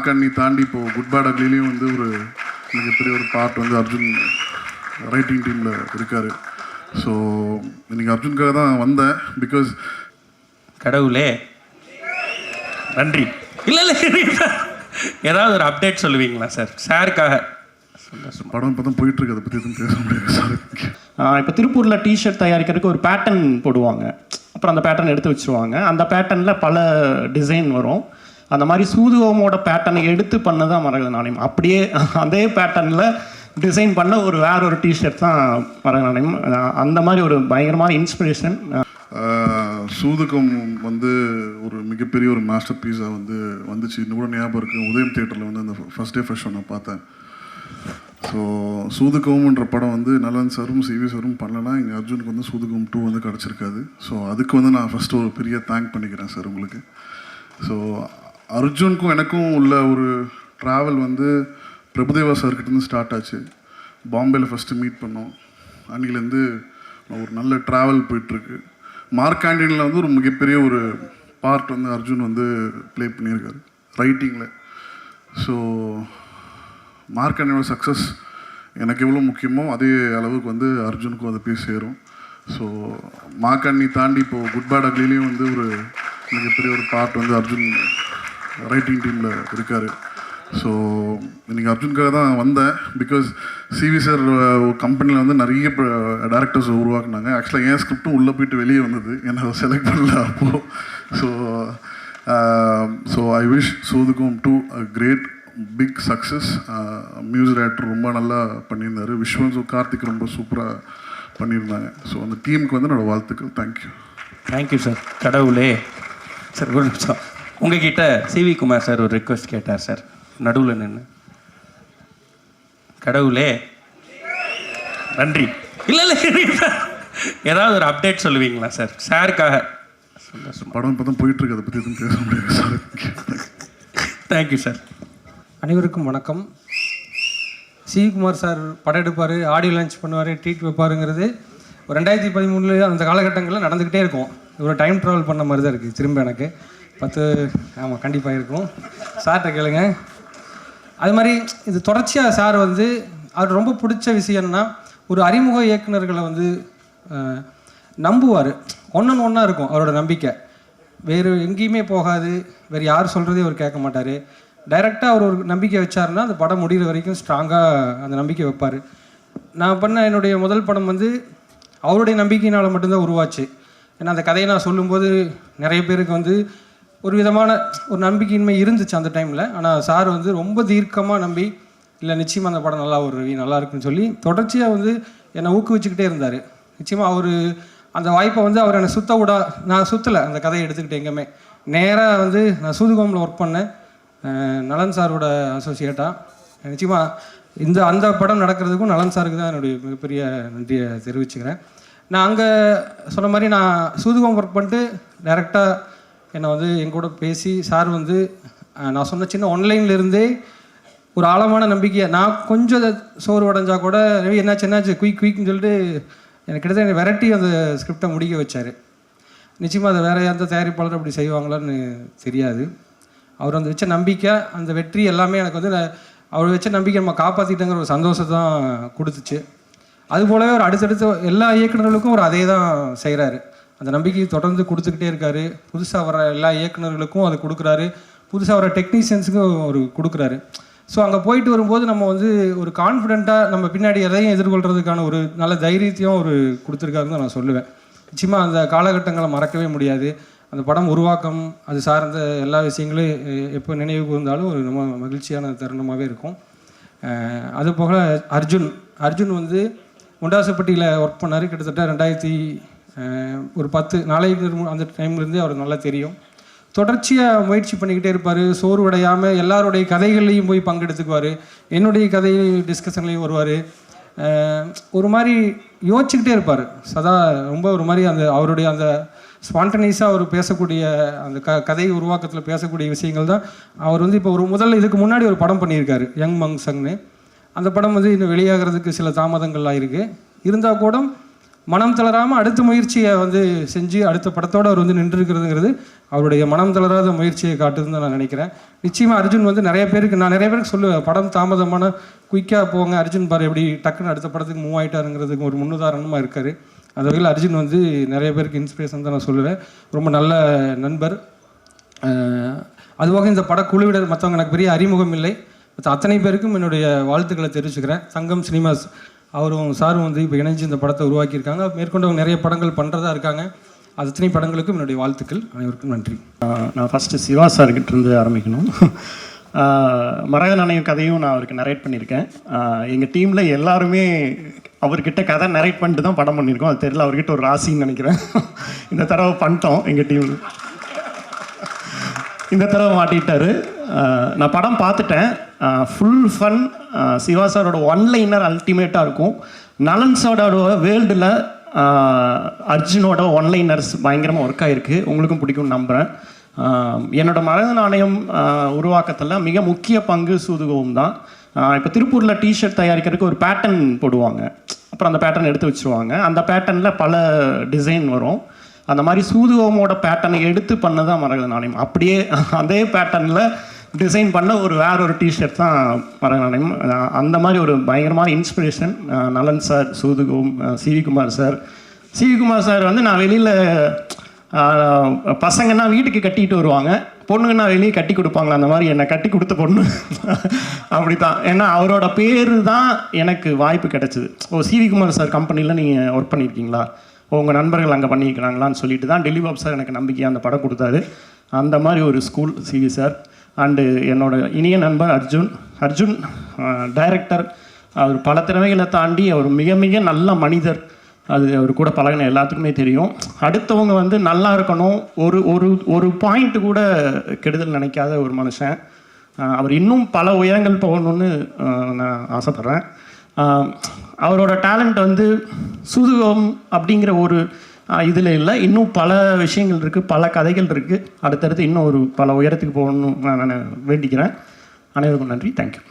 மார்க்கண்ணி தாண்டி இப்போது good bad அக்லிலையும் வந்து ஒரு மிகப்பெரிய ஒரு பார்ட் வந்து அர்ஜுன் ரைட்டிங் டீமில் இருக்கார். ஸோ இன்றைக்கி அர்ஜுனுக்காக தான் வந்தேன். பிகாஸ் கடவுளே நன்றி. இல்லை ஏதாவது ஒரு அப்டேட் சொல்லுவீங்களா சார்? சாருக்காக படம் இப்போ தான் போயிட்டுருக்கு, அதை பற்றி எதுவும் பேச முடியாது சார். இப்போ திருப்பூரில் டிஷர்ட் தயாரிக்கிறதுக்கு ஒரு பேட்டர்ன் போடுவாங்க, அப்புறம் அந்த பேட்டர்ன் எடுத்து வச்சுருவாங்க. அந்த பேட்டர்னில் பல டிசைன் வரும். அந்த மாதிரி சூதுகோமோட பேட்டர்னை எடுத்து பண்ணதான் மரகத நாணயம். அப்படியே அதே பேட்டர்னில் டிசைன் பண்ண வேற ஒரு டிஷர்ட் தான் மரகத நாணயம். அந்த மாதிரி ஒரு பயங்கரமான இன்ஸ்பிரேஷன். சூதுகம் வந்து ஒரு மிகப்பெரிய ஒரு மாஸ்டர் பீஸாக வந்துச்சு. இன்னும் கூட ஞாபகம் இருக்குது, உதயம் தியேட்டரில் வந்து அந்த ஃபஸ்ட் டே ஃபர்ஸ்ட் ஷோ நான் பார்த்தேன். ஸோ சூதுகம்ன்ற படம் வந்து நலன் சாரும் சிவி சாரும் பண்ணலன்னா இங்கே அர்ஜுனுக்கு வந்து சூதுகம் 2 வந்து கிடச்சிருக்காது. ஸோ அதுக்கு வந்து நான் ஃபஸ்ட்டு ஒரு பெரிய தேங்க் பண்ணிக்கிறேன் சார் உங்களுக்கு. ஸோ அர்ஜுனுக்கும் எனக்கும் உள்ள ஒரு ட்ராவல் வந்து பிரபுதேவா சார்கிட்டேருந்து ஸ்டார்ட் ஆச்சு. பாம்பேயில் ஃபஸ்ட்டு மீட் பண்ணோம். அன்றைக்கிலேருந்து ஒரு நல்ல ட்ராவல் போயிட்டுருக்கு. மார்க்காண்டியனில் வந்து ஒரு மிகப்பெரிய ஒரு பார்ட் வந்து அர்ஜுன் வந்து ப்ளே பண்ணியிருக்காரு ரைட்டிங்கில். ஸோ மார்க்காண்டியனோட சக்ஸஸ் எனக்கு எவ்வளோ முக்கியமோ அதே அளவுக்கு வந்து அர்ஜுனுக்கும் அதை போய் சேரும். ஸோ மார்க்காண்டி தாண்டி இப்போது குட் பேட் அக்லிலையும் வந்து ஒரு மிகப்பெரிய ஒரு பார்ட் வந்து அர்ஜுன் ரைட்டிங் டீமில் இருக்கார். ஸோ இன்றைக்கி அர்ஜுனுக்காக தான் வந்தேன். பிகாஸ் சிவி சார் ஒரு கம்பெனியில் வந்து நிறைய டேரக்டர்ஸ் உருவாக்குனாங்க. ஆக்சுவலாக என் ஸ்கிரிப்டும் உள்ளே போயிட்டு வெளியே வந்தது, என்னை செலக்ட் பண்ணல அப்போது. ஸோ ஐ விஷ் சூதுகம் 2 a great big success. Music director ரொம்ப நல்லா பண்ணியிருந்தார். விஸ்வன் கார்த்திக் ரொம்ப சூப்பராக பண்ணியிருந்தாங்க. ஸோ அந்த டீமுக்கு வந்து என்னோடய வாழ்த்துக்கள். தேங்க்யூ. Thank you sir. கடவுளே சார் ஒரு நிமிஷம், உங்ககிட்ட சிவி குமார் சார் ஒரு ரிக்வெஸ்ட் கேட்டார் சார், நடுவில் நின்று. கடவுளே நன்றி. இல்லை ஏதாவது ஒரு அப்டேட் சொல்லுவீங்களா சார்? சாருக்காக படம் இப்போ தான் போயிட்டுருக்கு, அதை பற்றி எதுவும் பேச முடியாது சார். Thank you sir. அனைவருக்கும் வணக்கம். சிவிகுமார் சார் படம் எடுப்பார், ஆடியோ லான்ச் பண்ணுவார், ட்ரீட் வைப்பாருங்கிறது ஒரு 2013 அந்த காலகட்டங்களில் நடந்துக்கிட்டே இருக்கும். ஒரு டைம் ட்ராவல் பண்ண மாதிரி தான் இருக்குது. திரும்ப எனக்கு 10 ஆமாம் கண்டிப்பாக இருக்கும். சார்கிட்ட கேளுங்க. அது மாதிரி இது தொடர்ச்சியாக சார் வந்து அவர் ரொம்ப பிடிச்ச விஷயம்னா ஒரு அறிமுக இயக்குநர்களை வந்து நம்புவார். ஒன்றா இருக்கும் அவரோட நம்பிக்கை. வேறு எங்கேயுமே போகாது, வேறு யார் சொல்கிறதே அவர் கேட்க மாட்டார். டைரெக்டாக அவர் ஒரு நம்பிக்கை வச்சாருன்னா அந்த படம் முடிகிற வரைக்கும் ஸ்ட்ராங்காக அந்த நம்பிக்கை வைப்பார். நான் பண்ண என்னுடைய முதல் படம் வந்து அவருடைய நம்பிக்கையினால் மட்டும்தான் உருவாச்சு. ஏன்னா அந்த கதையை நான் சொல்லும்போது நிறைய பேருக்கு வந்து ஒரு விதமான ஒரு நம்பிக்கையின்மை இருந்துச்சு அந்த டைமில். ஆனால் சார் வந்து ரொம்ப தீர்க்கமாக நம்பி இல்லை நிச்சயமாக அந்த படம் நல்லா ஒரு நல்லா இருக்குன்னு சொல்லி தொடர்ச்சியாக வந்து என்னை ஊக்குவிச்சுக்கிட்டே இருந்தார். நிச்சயமாக அவர் அந்த வாய்ப்பை வந்து அவர் என்னை நான் சுற்றலை அந்த கதையை எடுத்துக்கிட்டு எங்கேயுமே. நேராக வந்து நான் சூதுகோமில் ஒர்க் பண்ணேன் நலன் சாரோட அசோசியேட்டாக. நிச்சயமாக அந்த படம் நடக்கிறதுக்கும் நலன் சாருக்கு தான் என்னுடைய மிகப்பெரிய நன்றியை தெரிவிச்சுக்கிறேன். நான் அங்கே சொன்ன மாதிரி நான் சூதுகோம் ஒர்க் பண்ணிட்டு டைரெக்டாக என்னை வந்து எங்கூட பேசி சார் வந்து நான் சொன்ன சின்ன ஆன்லைன்லேருந்தே ஒரு ஆழமான நம்பிக்கையை நான் கொஞ்சம் சோறு உடஞ்சா கூட என்னாச்சு குயிக்னு சொல்லிட்டு எனக்கு கிட்டத்தட்ட விரட்டி அந்த ஸ்கிரிப்டை முடிக்க வச்சார். நிச்சயமாக அதை வேறு எந்த தயாரிப்பாளர் அப்படி செய்வாங்களான்னு தெரியாது. அவர் வந்து வச்ச நம்பிக்கை, அந்த வெற்றி எல்லாமே எனக்கு வந்து அவர் வச்ச நம்பிக்கை நம்ம காப்பாற்றிட்டங்கிற ஒரு சந்தோஷத்தை தான் கொடுத்துச்சு. அதுபோலவே ஒரு அடுத்தடுத்த எல்லா இயக்குநர்களுக்கும் ஒரு அதே தான் செய்கிறாரு. அந்த நம்பிக்கையை தொடர்ந்து கொடுத்துக்கிட்டே இருக்காரு. புதுசாக வர எல்லா இயக்குநர்களுக்கும் அது கொடுக்குறாரு, புதுசாக வர டெக்னீஷியன்ஸுக்கும் ஒரு கொடுக்குறாரு. ஸோ அங்கே போயிட்டு வரும்போது நம்ம வந்து ஒரு கான்ஃபிடெண்ட்டாக நம்ம பின்னாடி எதையும் எதிர்கொள்கிறதுக்கான ஒரு நல்ல தைரியத்தையும் ஒரு கொடுத்துருக்காருன்னு தான் நான் சொல்லுவேன். நிச்சயமாக அந்த காலகட்டங்களை மறக்கவே முடியாது. அந்த படம் உருவாக்கம் அது சார்ந்த எல்லா விஷயங்களும் எப்போ நினைவு கூர்ந்தாலும் ஒரு ரொம்ப மகிழ்ச்சியான தருணமாகவே இருக்கும். அதுபோக அர்ஜுன் வந்து முண்டாசுப்பட்டியில் ஒர்க் பண்ணார். கிட்டத்தட்ட ஒரு 10 நாளைக்கு அந்த டைம்லேருந்தே அவருக்கு நல்லா தெரியும். தொடர்ச்சியாக முயற்சி பண்ணிக்கிட்டே இருப்பார். சோர்வடையாமல் எல்லாருடைய கதைகள்லையும் போய் பங்கெடுத்துக்குவார். என்னுடைய கதை டிஸ்கஷன்லேயும் வருவார். ஒரு மாதிரி யோசிச்சுக்கிட்டே இருப்பார் சதா. ரொம்ப ஒரு மாதிரி அவருடைய அந்த ஸ்பான்டனியஸாக அவர் பேசக்கூடிய அந்த கதை உருவாக்கத்தில் பேசக்கூடிய விஷயங்கள் தான். அவர் வந்து இப்போ இதுக்கு முன்னாடி ஒரு படம் பண்ணியிருக்காரு, யங் மங்சங்னு. அந்த படம் வந்து இன்னும் வெளியாகிறதுக்கு சில தாமதங்கள்லாம் இருக்குது. இருந்தால் கூட மனம் தளராமல் அடுத்த முயற்சியை வந்து செஞ்சு அடுத்த படத்தோடு அவர் வந்து நின்றுருக்கிறதுங்கிறது அவருடைய மனம் தளராத முயற்சியை காட்டுதுன்னு தான் நான் நினைக்கிறேன். நிச்சயமாக அர்ஜுன் வந்து நான் நிறைய பேருக்கு சொல்லுவேன், படம் தாமதமான குயிக்காக போங்க, அர்ஜுன் பாரு எப்படி டக்குன்னு அடுத்த படத்துக்கு மூவ் ஆகிட்டாருங்கிறதுக்கு ஒரு முன்னுதாரணமாக இருக்கார். அந்த வகையில் அர்ஜுன் வந்து நிறைய பேருக்கு இன்ஸ்பிரேஷன் தான் நான் சொல்லுவேன். ரொம்ப நல்ல நண்பர். அதுபோக இந்த படக்குழுவினர் மற்றவங்க எனக்கு பெரிய அறிமுகம் இல்லை, அத்தனை பேருக்கும் என்னுடைய வாழ்த்துக்களை தெரிவிச்சுக்கிறேன். சங்கம் சினிமாஸ் அவரும் சாரும் வந்து இப்போ இணைஞ்சு இந்த படத்தை உருவாக்கியிருக்காங்க. மேற்கொண்டவங்க நிறைய படங்கள் பண்ணுறதா இருக்காங்க. அது அத்தனை படங்களுக்கும் என்னுடைய வாழ்த்துக்கள். அனைவருக்கும் நன்றி. நான் ஃபஸ்ட்டு சிவா சார்கிட்ட இருந்து ஆரம்பிக்கணும். மரகத நாணயம் கதையும் நான் அவருக்கு நரேட் பண்ணியிருக்கேன். எங்கள் டீமில் எல்லாருமே அவர்கிட்ட கதை நரேட் பண்ணிட்டு தான் படம் பண்ணியிருக்கோம். அது தெரியல, அவர்கிட்ட ஒரு ராசின்னு நினைக்கிறேன். இந்த தடவை பண்ணிட்டோம். எங்கள் டீமில் இந்த தடவை மாட்டிட்டாரு. நான் படம் பார்த்துட்டேன். Full fun. சிவா சாரோட ஒன்லைனர் அல்டிமேட்டாக இருக்கும். நலன் சாரோட வேர்ல்டில் அர்ஜுனோட ஒன்லைனர்ஸ் பயங்கரமாக ஒர்க் ஆகிருக்கு. உங்களுக்கும் பிடிக்கும்னு நம்புகிறேன். என்னோட மரகத நாணயம் உருவாக்கத்தில் மிக முக்கிய பங்கு சூதுகவும் தான். இப்போ திருப்பூரில் டிஷர்ட் தயாரிக்கிறதுக்கு ஒரு பேட்டர்ன் போடுவாங்க, அப்புறம் அந்த பேட்டர்ன் எடுத்து வச்சுருவாங்க. அந்த பேட்டர்னில் பல டிசைன் வரும். அந்த மாதிரி சூதுகோமோட பேட்டர்னை எடுத்து பண்ணதான் மரகத நாணயம். அப்படியே அதே பேட்டர்னில் டிசைன் பண்ண வேற ஒரு டிஷர்ட் தான் மரகத நாணயம். அந்த மாதிரி ஒரு பயங்கரமான இன்ஸ்பிரேஷன் நலன் சார், சூதுகோம், சிவி குமார் சார் வந்து நான் வெளியில் பசங்கன்னா வீட்டுக்கு கட்டிட்டு வருவாங்க, பொண்ணுங்கன்னா வெளியே கட்டி கொடுப்பாங்களா, அந்த மாதிரி என்னை கட்டி கொடுத்த பொண்ணு அப்படி தான். ஏன்னா அவரோட பேர் தான் எனக்கு வாய்ப்பு கிடச்சிது. சிவி குமார் சார் கம்பெனியில் நீங்கள் ஒர்க் பண்ணியிருக்கீங்களா, உங்கள் நண்பர்கள் அங்கே பண்ணியிருக்கிறாங்களான்னு சொல்லிட்டு தான் டெல்லி பாப் சார் எனக்கு நம்பிக்கையாக அந்த படம் கொடுத்தாரு. அந்த மாதிரி ஒரு ஸ்கூல் சிவி சார். அண்டு என்னோட இனிய நண்பர் அர்ஜுன் டைரக்டர். அவர் பல திறமைகளை தாண்டி அவர் மிக மிக நல்ல மனிதர். அது அவர் கூட பழகின எல்லாத்துக்குமே தெரியும். அடுத்தவங்க வந்து நல்லா இருக்கணும், ஒரு பாயிண்ட்டு கூட கெடுதல் நினைக்காத ஒரு மனுஷன். அவர் இன்னும் பல உயரங்கள் போகணுன்னு நான் ஆசைப்பட்றேன். அவரோட டேலண்ட் வந்து சூதுகம் அப்படிங்கிற ஒரு இதில் இல்லை, இன்னும் பல விஷயங்கள் இருக்குது, பல கதைகள் இருக்குது. அடுத்தடுத்து இன்னும் பல உயரத்துக்கு போகணும்னு நான் வேண்டிக்கிறேன். அனைவருக்கும் நன்றி. தேங்க்யூ.